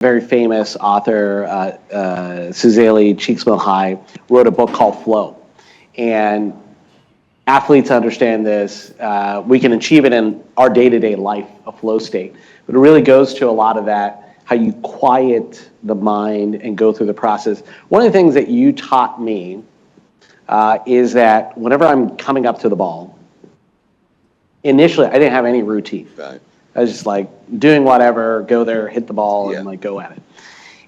very famous author, Suzeli Cheeksmill-High, wrote a book called Flow. And athletes understand this. We can achieve it in our day-to-day life, a flow state. But it really goes to a lot of that, how you quiet the mind and go through the process. One of the things that you taught me is that whenever I'm coming up to the ball, initially I didn't have any routine. Right. I was just like doing whatever, go there, hit the ball, and like go at it.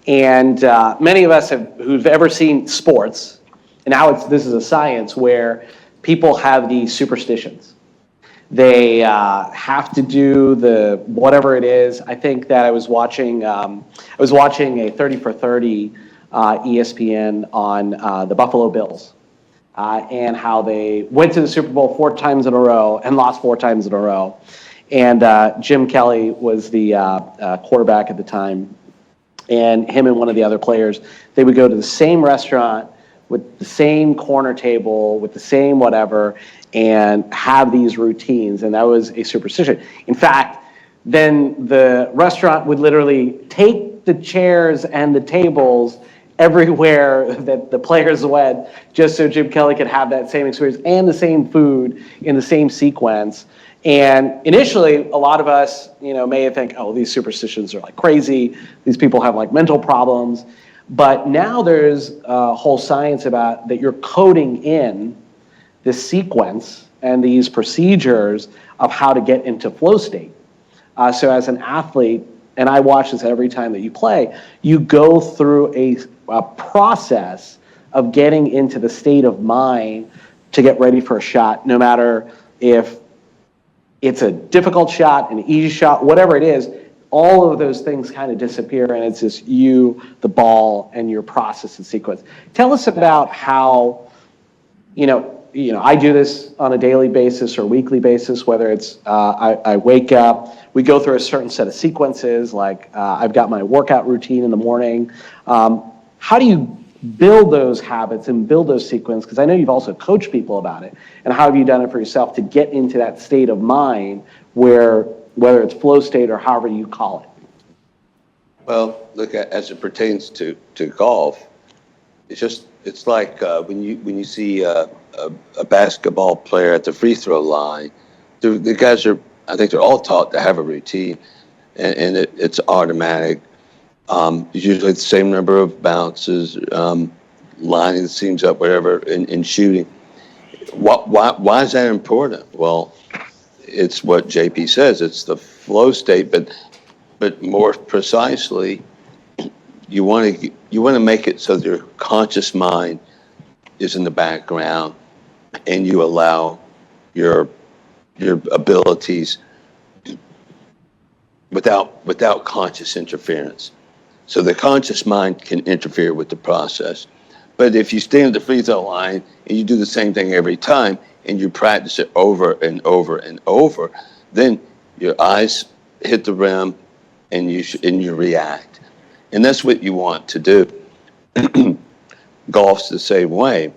And many of us who've ever seen sports, and now this is a science where people have these superstitions. They have to do the whatever it is. I think that I was watching a 30 for 30 ESPN on the Buffalo Bills and how they went to the Super Bowl 4 times in a row and lost 4 times in a row. And Jim Kelly was the quarterback at the time, and him and one of the other players, they would go to the same restaurant with the same corner table, with the same whatever, and have these routines, and that was a superstition. In fact, then the restaurant would literally take the chairs and the tables everywhere that the players went, just so Jim Kelly could have that same experience and the same food in the same sequence. And initially, a lot of us, may think, oh, these superstitions are like crazy. These people have like mental problems. But now there's a whole science about that you're coding in this sequence and these procedures of how to get into flow state. So as an athlete, and I watch this every time that you play, you go through a process of getting into the state of mind to get ready for a shot, no matter if it's a difficult shot, an easy shot, whatever it is. All of those things kind of disappear, and it's just you, the ball, and your process and sequence. Tell us about how, I do this on a daily basis or weekly basis, whether it's I wake up, we go through a certain set of sequences, like I've got my workout routine in the morning. How do you build those habits and build those sequences? Because I know you've also coached people about it. And how have you done it for yourself to get into that state of mind where, whether it's flow state or however you call it? Well, look, as it pertains to golf, it's like when you see a basketball player at the free throw line, the guys I think they're all taught to have a routine, and it's automatic. Usually the same number of bounces, lining the seams up, whatever, in shooting. Why is that important? Well, it's what JP says. It's the flow state, but more precisely, you want to make it so that your conscious mind is in the background, and you allow your abilities without conscious interference. So the conscious mind can interfere with the process. But if you stand at the free throw line and you do the same thing every time and you practice it over and over and over, then your eyes hit the rim and you react. And that's what you want to do. Golf's the same way.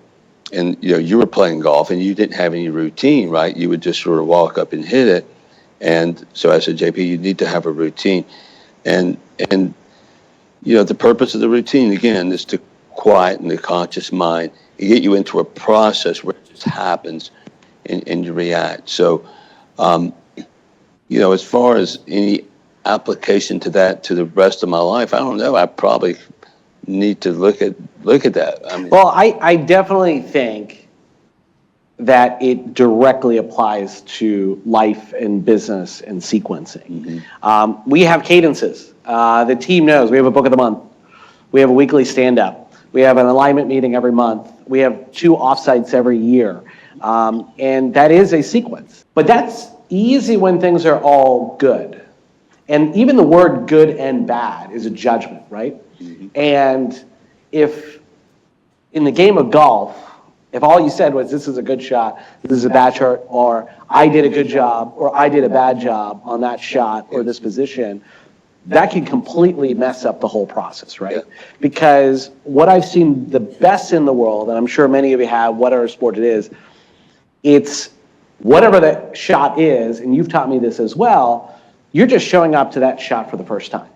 And you were playing golf and you didn't have any routine, right? You would just sort of walk up and hit it. And so I said, JP, you need to have a routine. And the purpose of the routine, again, is to quieten the conscious mind and get you into a process where it just happens and you react. So, as far as any application to that to the rest of my life, I don't know. I probably need to look at that. Well, I definitely think that it directly applies to life and business and sequencing. Mm-hmm. We have cadences. The team knows. We have a book of the month. We have a weekly stand-up. We have an alignment meeting every month. We have 2 offsites every year. And that is a sequence. But that's easy when things are all good. And even the word good and bad is a judgment, right? Mm-hmm. And if in the game of golf, if all you said was, this is a good shot, this is a bad shot, or I did a good job, or I did a bad job on that shot or this position, that can completely mess up the whole process, right? Yeah. Because what I've seen the best in the world, and I'm sure many of you have, whatever sport it is, it's whatever the shot is, and you've taught me this as well, you're just showing up to that shot for the first time.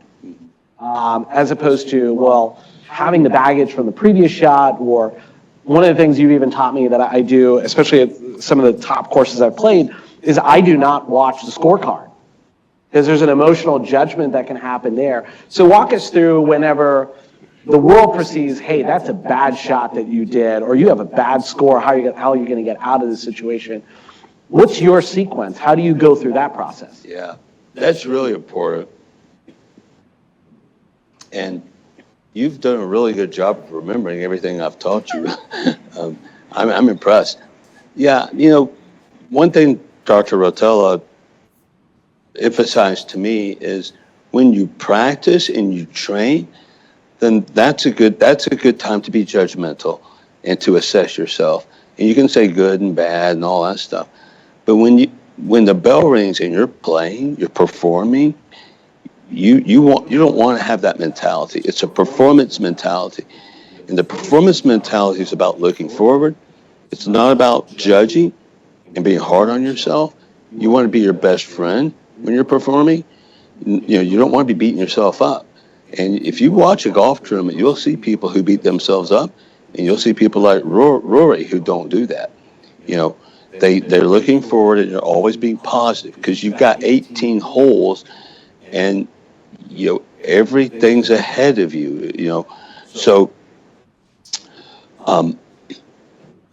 as opposed to, well, having the baggage from the previous shot. Or one of the things you've even taught me that I do, especially at some of the top courses I've played, is I do not watch the scorecard, because there's an emotional judgment that can happen there. So walk us through whenever the world perceives, hey, that's a bad shot that you did, or you have a bad score, how are you going to get out of this situation? What's your sequence? How do you go through that process? Yeah, that's really important. And you've done a really good job of remembering everything I've taught you. I'm impressed. Yeah, one thing Dr. Rotella emphasized to me is when you practice and you train, then that's a good time to be judgmental and to assess yourself. And you can say good and bad and all that stuff. But when the bell rings and you're playing, you're performing, you don't want to have that mentality. It's a performance mentality. And the performance mentality is about looking forward. It's not about judging and being hard on yourself. You want to be your best friend when you're performing. You don't want to be beating yourself up. And if you watch a golf tournament, you'll see people who beat themselves up, and you'll see people like Rory who don't do that. They're looking forward and they're always being positive, because you've got 18 holes, and everything's ahead of you. So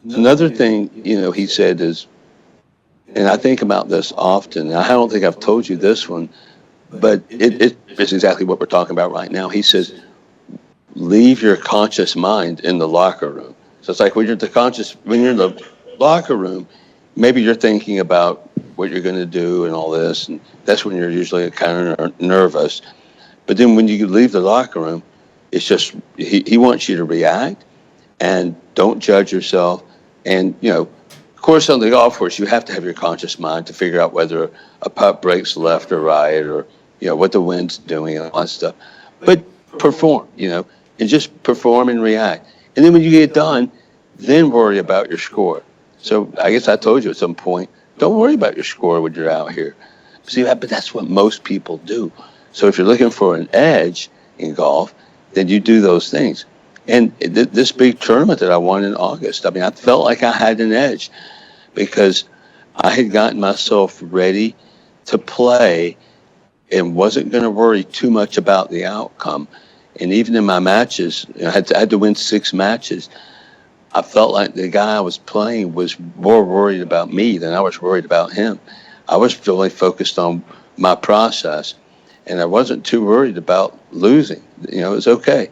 another thing he said is, and I think about this often. I don't think I've told you this one, but it's exactly what we're talking about right now. He says, leave your conscious mind in the locker room. So it's like when you're in the locker room, maybe you're thinking about what you're going to do and all this, and that's when you're usually kind of nervous. But then when you leave the locker room, it's just he wants you to react and don't judge yourself. And of course, on the golf course, you have to have your conscious mind to figure out whether a putt breaks left or right, or what the wind's doing and all that stuff. But perform, and just perform and react. And then when you get done, then worry about your score. So I guess I told you at some point, don't worry about your score when you're out here. See, but that's what most people do. So if you're looking for an edge in golf, then you do those things. And this big tournament that I won in August, I felt like I had an edge, because I had gotten myself ready to play and wasn't going to worry too much about the outcome. And even in my matches, I had to win 6 matches. I felt like the guy I was playing was more worried about me than I was worried about him. I was really focused on my process, and I wasn't too worried about losing. It was okay.